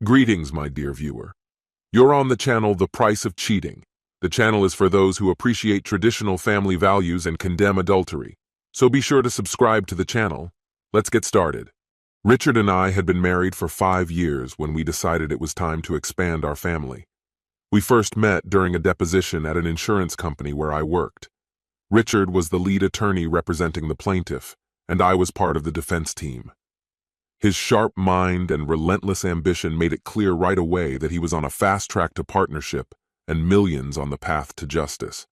Greetings, my dear viewer. You're on the channel The Price of Cheating. The channel is for those who appreciate traditional family values and condemn adultery. So be sure to subscribe to the channel. Let's get started. Richard and I had been married for 5 years when we decided it was time to expand our family. We first met during a deposition at an insurance company where I worked. Richard was the lead attorney representing the plaintiff, and I was part of the defense team. His sharp mind and relentless ambition made it clear right away that he was on a fast track to partnership and millions on the path to justice.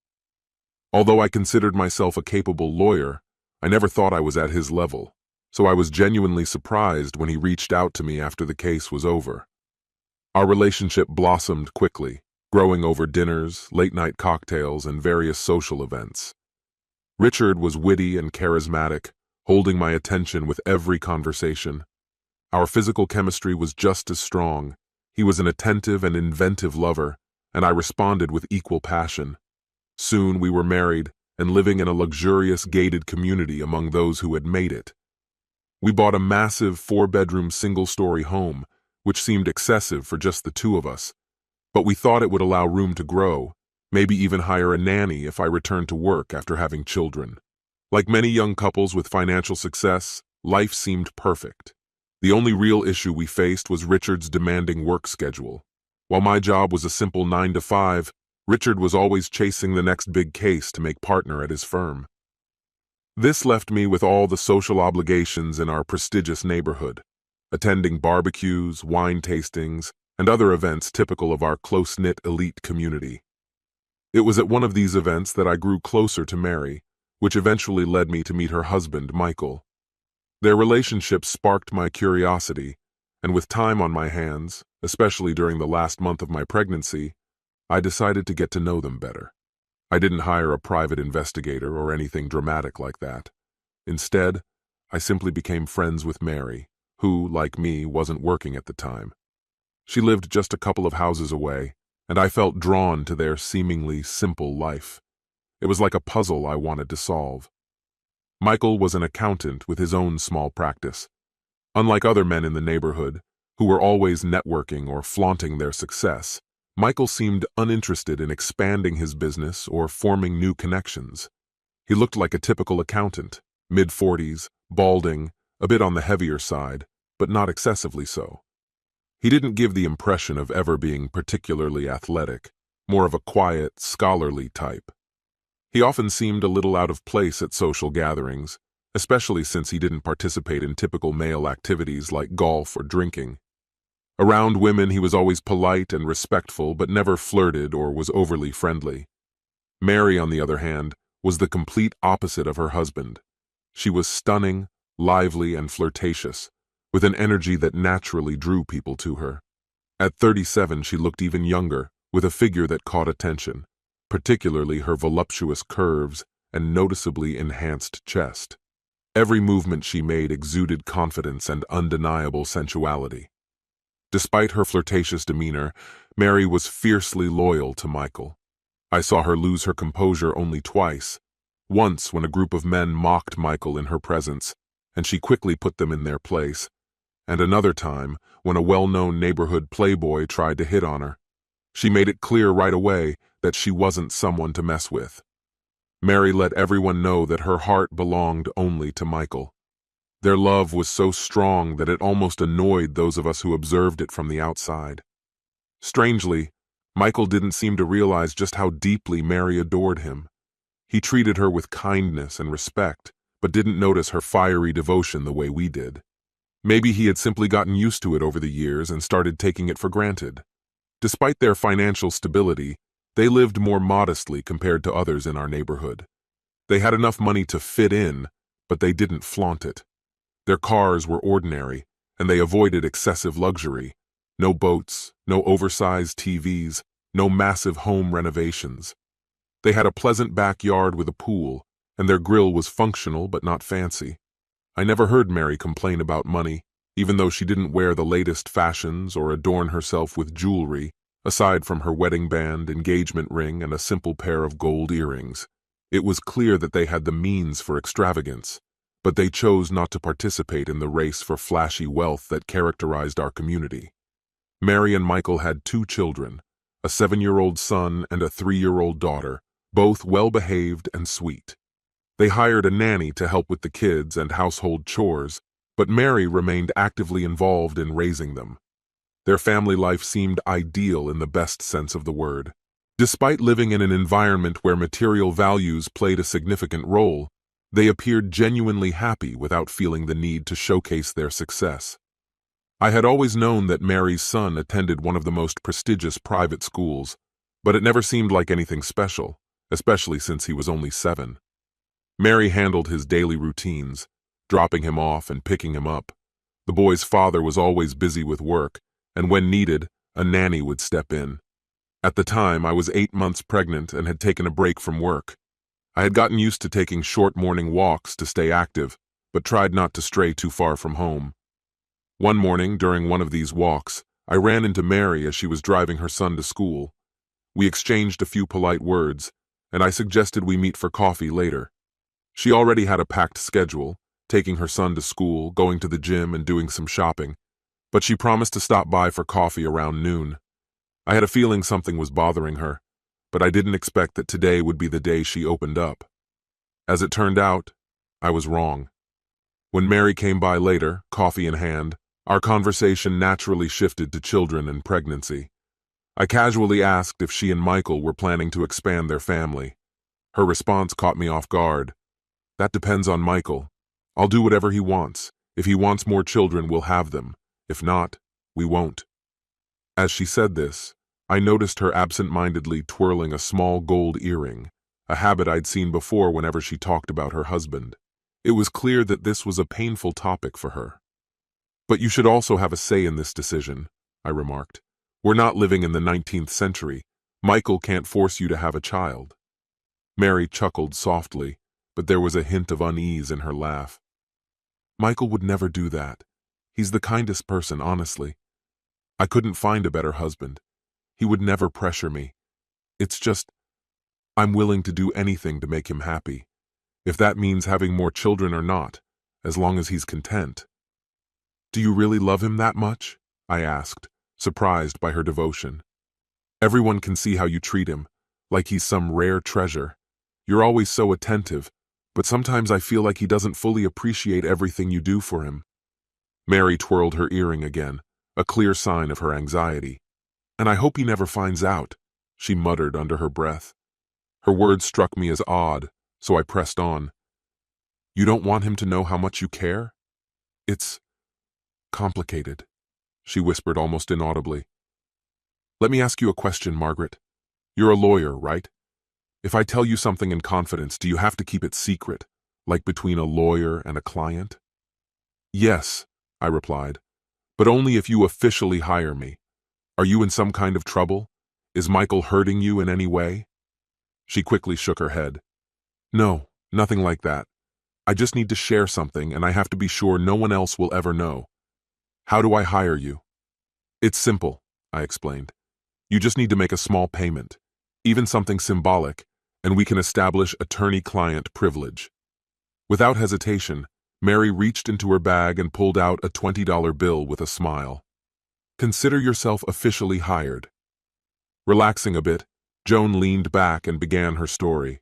Although I considered myself a capable lawyer, I never thought I was at his level, so I was genuinely surprised when he reached out to me after the case was over. Our relationship blossomed quickly, growing over dinners, late-night cocktails, and various social events. Richard was witty and charismatic, holding my attention with every conversation. Our physical chemistry was just as strong. He was an attentive and inventive lover, and I responded with equal passion. Soon we were married and living in a luxurious gated community among those who had made it. We bought a massive 4-bedroom single-story home, which seemed excessive for just the two of us, but we thought it would allow room to grow, maybe even hire a nanny if I returned to work after having children. Like many young couples with financial success, life seemed perfect. The only real issue we faced was Richard's demanding work schedule. While my job was a simple 9 to 5, Richard was always chasing the next big case to make partner at his firm. This left me with all the social obligations in our prestigious neighborhood, attending barbecues, wine tastings, and other events typical of our close-knit elite community. It was at one of these events that I grew closer to Mary, which eventually led me to meet her husband, Michael. Their relationship sparked my curiosity, and with time on my hands, especially during the last month of my pregnancy, I decided to get to know them better. I didn't hire a private investigator or anything dramatic like that. Instead, I simply became friends with Mary, who, like me, wasn't working at the time. She lived just a couple of houses away, and I felt drawn to their seemingly simple life. It was like a puzzle I wanted to solve. Michael was an accountant with his own small practice. Unlike other men in the neighborhood, who were always networking or flaunting their success, Michael seemed uninterested in expanding his business or forming new connections. He looked like a typical accountant, mid-40s, balding, a bit on the heavier side, but not excessively so. He didn't give the impression of ever being particularly athletic, more of a quiet, scholarly type. He often seemed a little out of place at social gatherings, especially since he didn't participate in typical male activities like golf or drinking. Around women, he was always polite and respectful, but never flirted or was overly friendly. Mary, on the other hand, was the complete opposite of her husband. She was stunning, lively, and flirtatious, with an energy that naturally drew people to her. At 37, she looked even younger, with a figure that caught attention, particularly her voluptuous curves and noticeably enhanced chest. Every movement she made exuded confidence and undeniable sensuality. Despite her flirtatious demeanor, Mary was fiercely loyal to Michael. I saw her lose her composure only twice. Once when a group of men mocked Michael in her presence, and she quickly put them in their place, and another time when a well-known neighborhood playboy tried to hit on her. She made it clear right away that she wasn't someone to mess with. Mary let everyone know that her heart belonged only to Michael. Their love was so strong that it almost annoyed those of us who observed it from the outside. Strangely, Michael didn't seem to realize just how deeply Mary adored him. He treated her with kindness and respect, but didn't notice her fiery devotion the way we did. Maybe he had simply gotten used to it over the years and started taking it for granted. Despite their financial stability, they lived more modestly compared to others in our neighborhood. They had enough money to fit in, but they didn't flaunt it. Their cars were ordinary, and they avoided excessive luxury. No boats, no oversized TVs, no massive home renovations. They had a pleasant backyard with a pool, and their grill was functional but not fancy. I never heard Mary complain about money, even though she didn't wear the latest fashions or adorn herself with jewelry, aside from her wedding band, engagement ring, and a simple pair of gold earrings. It was clear that they had the means for extravagance, but they chose not to participate in the race for flashy wealth that characterized our community. Mary and Michael had 2 children, a 7-year-old son and a 3-year-old daughter, both well-behaved and sweet. They hired a nanny to help with the kids and household chores, but Mary remained actively involved in raising them. Their family life seemed ideal in the best sense of the word. Despite living in an environment where material values played a significant role, they appeared genuinely happy without feeling the need to showcase their success. I had always known that Mary's son attended one of the most prestigious private schools, but it never seemed like anything special, especially since he was only 7. Mary handled his daily routines, dropping him off and picking him up. The boy's father was always busy with work, and when needed, a nanny would step in. At the time, I was 8 months pregnant and had taken a break from work. I had gotten used to taking short morning walks to stay active, but tried not to stray too far from home. One morning, during one of these walks, I ran into Mary as she was driving her son to school. We exchanged a few polite words, and I suggested we meet for coffee later. She already had a packed schedule, taking her son to school, going to the gym, and doing some shopping, but she promised to stop by for coffee around noon. I had a feeling something was bothering her, but I didn't expect that today would be the day she opened up. As it turned out, I was wrong. When Mary came by later, coffee in hand, our conversation naturally shifted to children and pregnancy. I casually asked if she and Michael were planning to expand their family. Her response caught me off guard. "That depends on Michael. I'll do whatever he wants. If he wants more children, we'll have them. If not, we won't." As she said this, I noticed her absent-mindedly twirling a small gold earring, a habit I'd seen before whenever she talked about her husband. It was clear that this was a painful topic for her. "But you should also have a say in this decision," I remarked. "We're not living in the 19th century. Michael can't force you to have a child." Mary chuckled softly, but there was a hint of unease in her laugh. "Michael would never do that. He's the kindest person, honestly. I couldn't find a better husband. He would never pressure me. It's just, I'm willing to do anything to make him happy. If that means having more children or not, as long as he's content." "Do you really love him that much?" I asked, surprised by her devotion. "Everyone can see how you treat him, like he's some rare treasure. You're always so attentive, but sometimes I feel like he doesn't fully appreciate everything you do for him." Mary twirled her earring again, a clear sign of her anxiety. "And I hope he never finds out," she muttered under her breath. Her words struck me as odd, so I pressed on. "You don't want him to know how much you care? It's complicated," she whispered almost inaudibly. "Let me ask you a question, Margaret. You're a lawyer, right? If I tell you something in confidence, do you have to keep it secret, like between a lawyer and a client?" "Yes," I replied, "but only if you officially hire me. Are you in some kind of trouble? Is Michael hurting you in any way?" She quickly shook her head. "No, nothing like that. I just need to share something, and I have to be sure no one else will ever know. How do I hire you?" "It's simple," I explained. "You just need to make a small payment, even something symbolic, and we can establish attorney-client privilege." Without hesitation, Mary reached into her bag and pulled out a $20 bill with a smile. "Consider yourself officially hired." Relaxing a bit, Joan leaned back and began her story.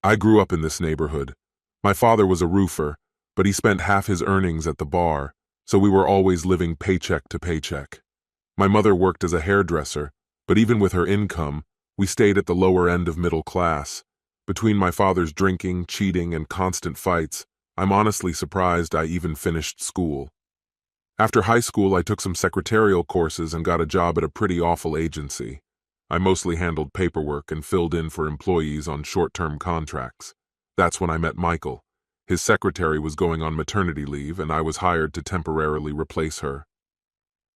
"I grew up in this neighborhood. My father was a roofer, but he spent half his earnings at the bar, so we were always living paycheck to paycheck. My mother worked as a hairdresser, but even with her income, we stayed at the lower end of middle class. Between my father's drinking, cheating, and constant fights, I'm honestly surprised I even finished school. After high school, I took some secretarial courses and got a job at a pretty awful agency. I mostly handled paperwork and filled in for employees on short-term contracts. That's when I met Michael. His secretary was going on maternity leave, and I was hired to temporarily replace her."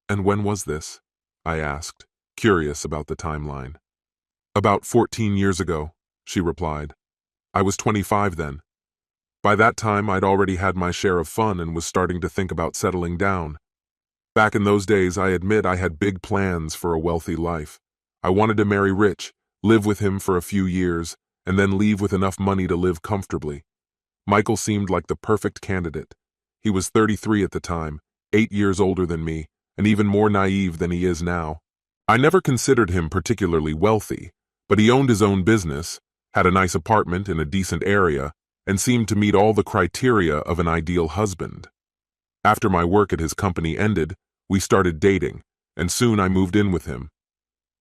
"And when was this?" I asked, curious about the timeline. "About 14 years ago," she replied. "I was 25 then. By that time, I'd already had my share of fun and was starting to think about settling down. Back in those days, I admit I had big plans for a wealthy life. I wanted to marry rich, live with him for a few years, and then leave with enough money to live comfortably. Michael seemed like the perfect candidate. He was 33 at the time, 8 years older than me, and even more naive than he is now. I never considered him particularly wealthy, but he owned his own business, had a nice apartment in a decent area, and seemed to meet all the criteria of an ideal husband. After my work at his company ended, we started dating, and soon I moved in with him.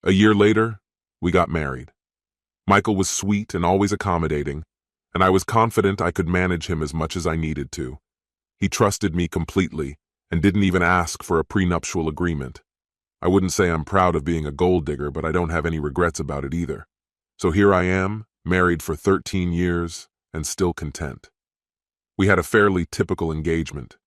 A year later, we got married. Michael was sweet and always accommodating, and I was confident I could manage him as much as I needed to. He trusted me completely and didn't even ask for a prenuptial agreement. I wouldn't say I'm proud of being a gold digger, but I don't have any regrets about it either. So here I am, married for 13 years, and still content. We had a fairly typical engagement.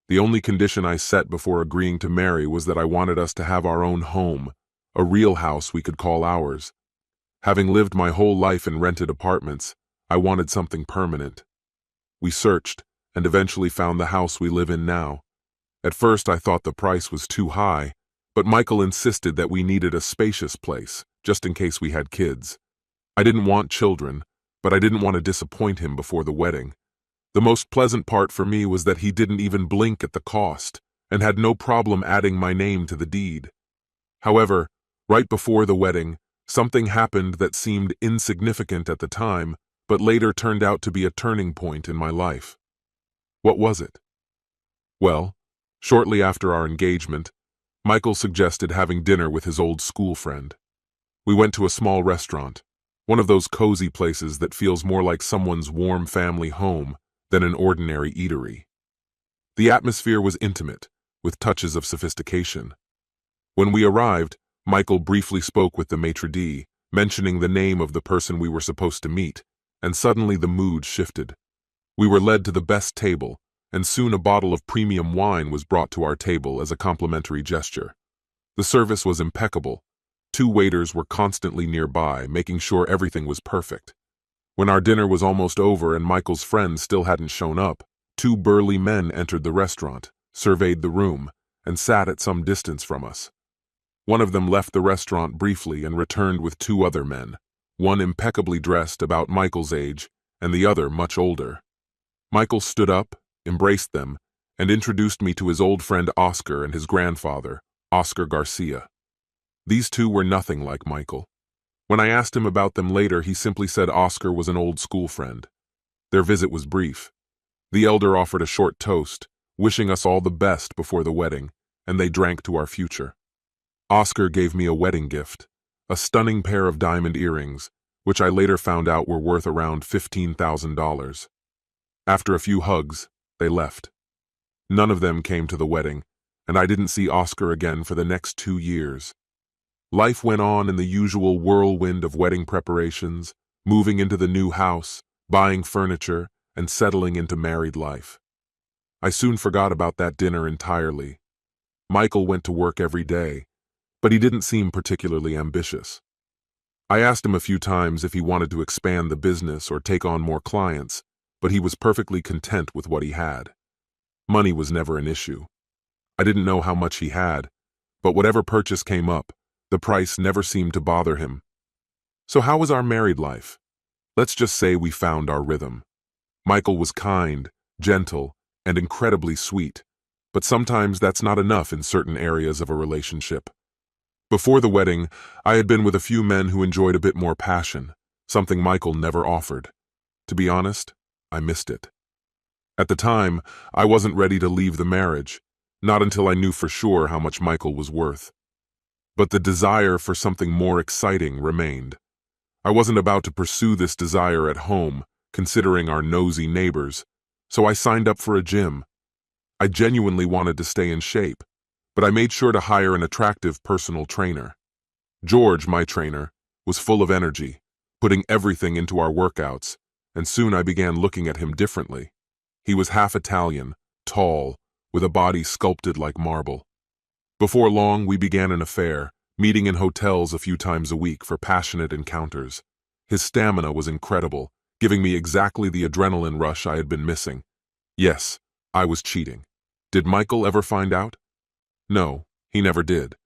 The only condition I set before agreeing to marry was that I wanted us to have our own home, a real house we could call ours. Having lived my whole life in rented apartments, I wanted something permanent. We searched, and eventually found the house we live in now. At first I thought the price was too high, but Michael insisted that we needed a spacious place, just in case we had kids. I didn't want children, but I didn't want to disappoint him before the wedding. The most pleasant part for me was that he didn't even blink at the cost, and had no problem adding my name to the deed. However, right before the wedding, something happened that seemed insignificant at the time, but later turned out to be a turning point in my life. What was it? Well, shortly after our engagement, Michael suggested having dinner with his old school friend. We went to a small restaurant, one of those cozy places that feels more like someone's warm family home than an ordinary eatery. The atmosphere was intimate, with touches of sophistication. When we arrived, Michael briefly spoke with the maitre d', mentioning the name of the person we were supposed to meet, and suddenly the mood shifted. We were led to the best table, and soon a bottle of premium wine was brought to our table as a complimentary gesture. The service was impeccable. 2 waiters were constantly nearby, making sure everything was perfect. When our dinner was almost over and Michael's friend still hadn't shown up, 2 burly men entered the restaurant, surveyed the room, and sat at some distance from us. One of them left the restaurant briefly and returned with 2 other men, one impeccably dressed about Michael's age, and the other much older. Michael stood up, embraced them, and introduced me to his old friend Oscar and his grandfather, Oscar Garcia. These 2 were nothing like Michael. When I asked him about them later, he simply said Oscar was an old school friend. Their visit was brief. The elder offered a short toast, wishing us all the best before the wedding, and they drank to our future. Oscar gave me a wedding gift, a stunning pair of diamond earrings, which I later found out were worth around $15,000. After a few hugs, they left. None of them came to the wedding, and I didn't see Oscar again for the next 2 years. Life went on in the usual whirlwind of wedding preparations, moving into the new house, buying furniture, and settling into married life. I soon forgot about that dinner entirely. Michael went to work every day, but he didn't seem particularly ambitious. I asked him a few times if he wanted to expand the business or take on more clients, but he was perfectly content with what he had. Money was never an issue. I didn't know how much he had, but whatever purchase came up, the price never seemed to bother him. So how was our married life? Let's just say we found our rhythm. Michael was kind, gentle, and incredibly sweet, but sometimes that's not enough in certain areas of a relationship. Before the wedding, I had been with a few men who enjoyed a bit more passion, something Michael never offered. To be honest, I missed it. At the time, I wasn't ready to leave the marriage, not until I knew for sure how much Michael was worth. But the desire for something more exciting remained. I wasn't about to pursue this desire at home, considering our nosy neighbors, so I signed up for a gym. I genuinely wanted to stay in shape, but I made sure to hire an attractive personal trainer. George, my trainer, was full of energy, putting everything into our workouts, and soon I began looking at him differently. He was half Italian, tall, with a body sculpted like marble. Before long, we began an affair, meeting in hotels a few times a week for passionate encounters. His stamina was incredible, giving me exactly the adrenaline rush I had been missing. Yes, I was cheating. Did Michael ever find out? No, he never did.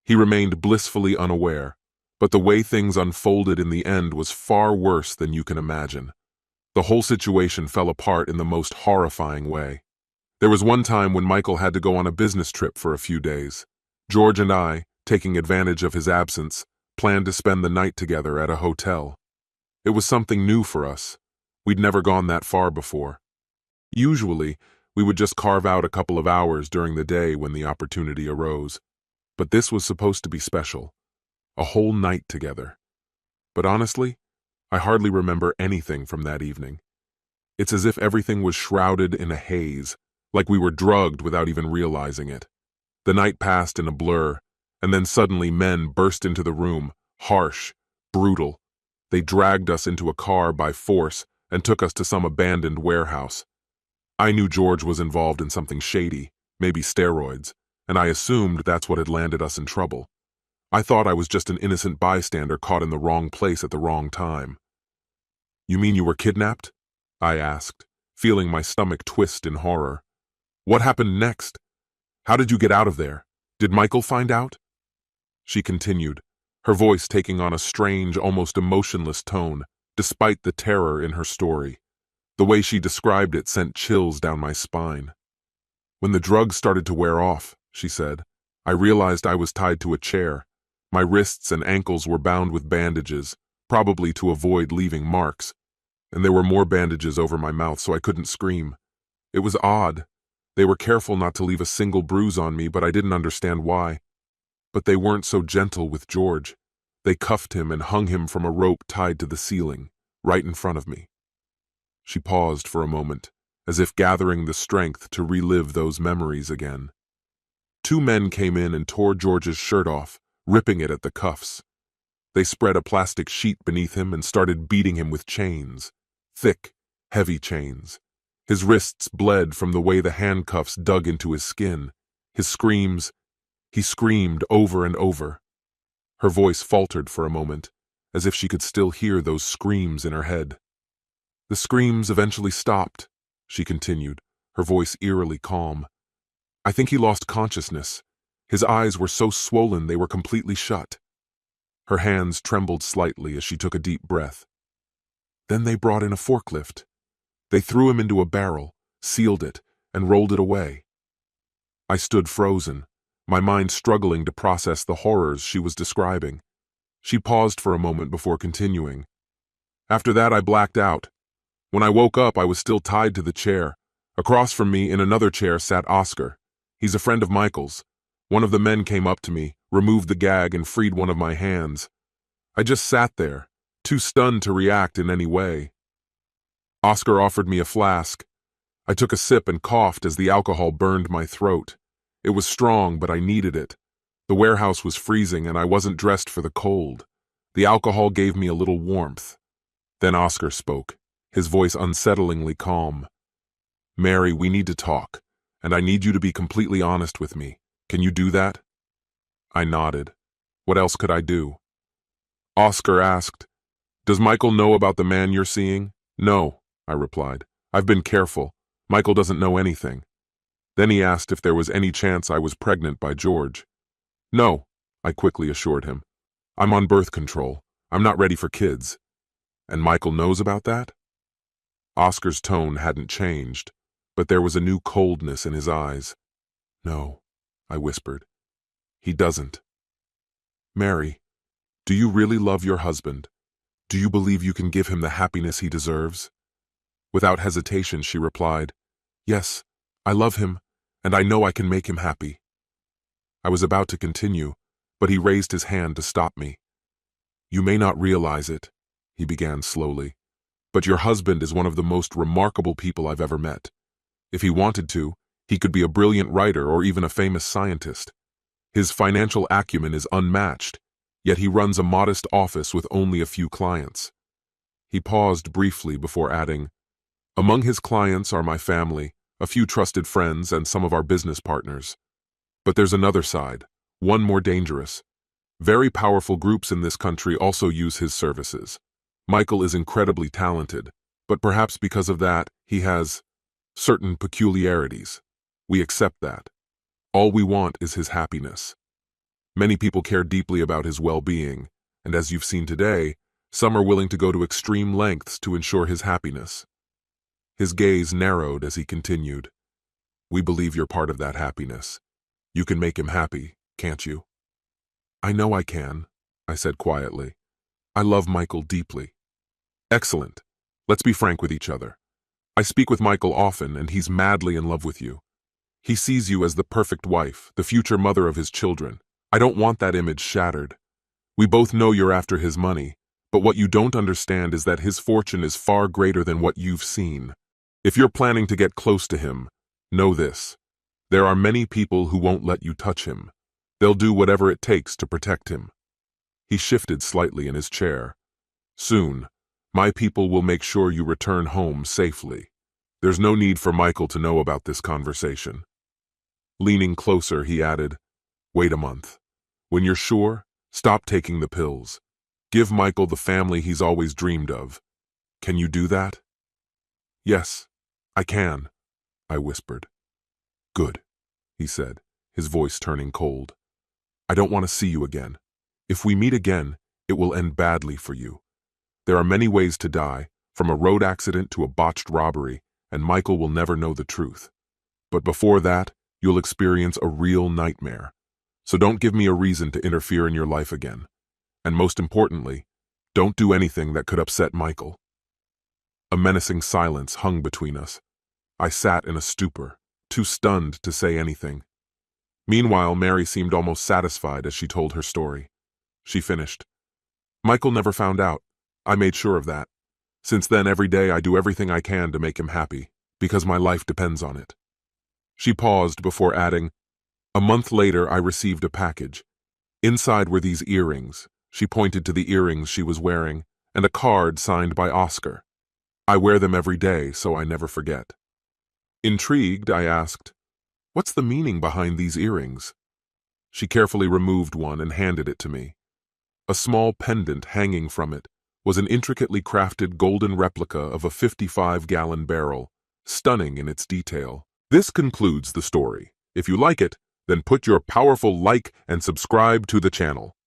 He remained blissfully unaware, but the way things unfolded in the end was far worse than you can imagine. The whole situation fell apart in the most horrifying way. There was one time when Michael had to go on a business trip for a few days. George and I, taking advantage of his absence, planned to spend the night together at a hotel. It was something new for us. We'd never gone that far before. Usually, we would just carve out a couple of hours during the day when the opportunity arose. But this was supposed to be special. A whole night together. But honestly, I hardly remember anything from that evening. It's as if everything was shrouded in a haze, like we were drugged without even realizing it. The night passed in a blur, and then suddenly men burst into the room, harsh, brutal. They dragged us into a car by force and took us to some abandoned warehouse. I knew George was involved in something shady, maybe steroids, and I assumed that's what had landed us in trouble. I thought I was just an innocent bystander caught in the wrong place at the wrong time. "You mean you were kidnapped?" I asked, feeling my stomach twist in horror. "What happened next? How did you get out of there? Did Michael find out?" She continued, her voice taking on a strange, almost emotionless tone, despite the terror in her story. The way she described it sent chills down my spine. "When the drugs started to wear off," she said, "I realized I was tied to a chair. My wrists and ankles were bound with bandages, probably to avoid leaving marks, and there were more bandages over my mouth so I couldn't scream. It was odd. They were careful not to leave a single bruise on me, but I didn't understand why. But they weren't so gentle with George. They cuffed him and hung him from a rope tied to the ceiling, right in front of me." She paused for a moment, as if gathering the strength to relive those memories again. Two men came in and tore George's shirt off, ripping it at the cuffs. They spread a plastic sheet beneath him and started beating him with chains. Thick, heavy chains. His wrists bled from the way the handcuffs dug into his skin. His screams, he screamed over and over. Her voice faltered for a moment, as if she could still hear those screams in her head. "The screams eventually stopped," she continued, her voice eerily calm. "I think he lost consciousness. His eyes were so swollen they were completely shut." Her hands trembled slightly as she took a deep breath. "Then they brought in a forklift. They threw him into a barrel, sealed it, and rolled it away." I stood frozen, my mind struggling to process the horrors she was describing. She paused for a moment before continuing. "After that, I blacked out. When I woke up, I was still tied to the chair. Across from me, in another chair, sat Oscar. He's a friend of Michael's. One of the men came up to me, removed the gag, and freed one of my hands. I just sat there, too stunned to react in any way. Oscar offered me a flask. I took a sip and coughed as the alcohol burned my throat. It was strong, but I needed it. The warehouse was freezing, and I wasn't dressed for the cold. The alcohol gave me a little warmth. Then Oscar spoke, his voice unsettlingly calm. "Mary, we need to talk, and I need you to be completely honest with me. Can you do that?" I nodded. What else could I do? Oscar asked, "Does Michael know about the man you're seeing?" "No," I replied. "I've been careful. Michael doesn't know anything." Then he asked if there was any chance I was pregnant by George. "No," I quickly assured him. "I'm on birth control. I'm not ready for kids." "And Michael knows about that?" Oscar's tone hadn't changed, but there was a new coldness in his eyes. "No," I whispered. "He doesn't." "Mary, do you really love your husband? Do you believe you can give him the happiness he deserves?" Without hesitation, she replied, "Yes, I love him, and I know I can make him happy." I was about to continue, but he raised his hand to stop me. "You may not realize it," he began slowly, "but your husband is one of the most remarkable people I've ever met. If he wanted to, he could be a brilliant writer or even a famous scientist. His financial acumen is unmatched, yet he runs a modest office with only a few clients." He paused briefly before adding, "Among his clients are my family, a few trusted friends, and some of our business partners. But there's another side, one more dangerous. Very powerful groups in this country also use his services. Michael is incredibly talented, but perhaps because of that, he has certain peculiarities. We accept that. All we want is his happiness. Many people care deeply about his well-being, and as you've seen today, some are willing to go to extreme lengths to ensure his happiness." His gaze narrowed as he continued. We believe you're part of that happiness. You can make him happy, can't you? I know I can, I said quietly. I love Michael deeply. Excellent. Let's be frank with each other. I speak with Michael often, and he's madly in love with you. He sees you as the perfect wife, the future mother of his children. I don't want that image shattered. We both know you're after his money, but what you don't understand is that his fortune is far greater than what you've seen. If you're planning to get close to him, know this. There are many people who won't let you touch him. They'll do whatever it takes to protect him. He shifted slightly in his chair. Soon, my people will make sure you return home safely. There's no need for Michael to know about this conversation. Leaning closer, he added, wait a month. When you're sure, stop taking the pills. Give Michael the family he's always dreamed of. Can you do that? Yes, I can, I whispered. Good, he said, his voice turning cold. I don't want to see you again. If we meet again, it will end badly for you. There are many ways to die, from a road accident to a botched robbery, and Michael will never know the truth. But before that, you'll experience a real nightmare. So don't give me a reason to interfere in your life again. And most importantly, don't do anything that could upset Michael. A menacing silence hung between us. I sat in a stupor, too stunned to say anything. Meanwhile, Mary seemed almost satisfied as she told her story. She finished. Michael never found out. I made sure of that. Since then, every day I do everything I can to make him happy, because my life depends on it. She paused before adding, a month later I received a package. Inside were these earrings. She pointed to the earrings she was wearing, and a card signed by Oscar. I wear them every day, so I never forget. Intrigued, I asked, what's the meaning behind these earrings? She carefully removed one and handed it to me. A small pendant hanging from it was an intricately crafted golden replica of a 55-gallon barrel, stunning in its detail. This concludes the story. If you like it, then put your powerful like and subscribe to the channel.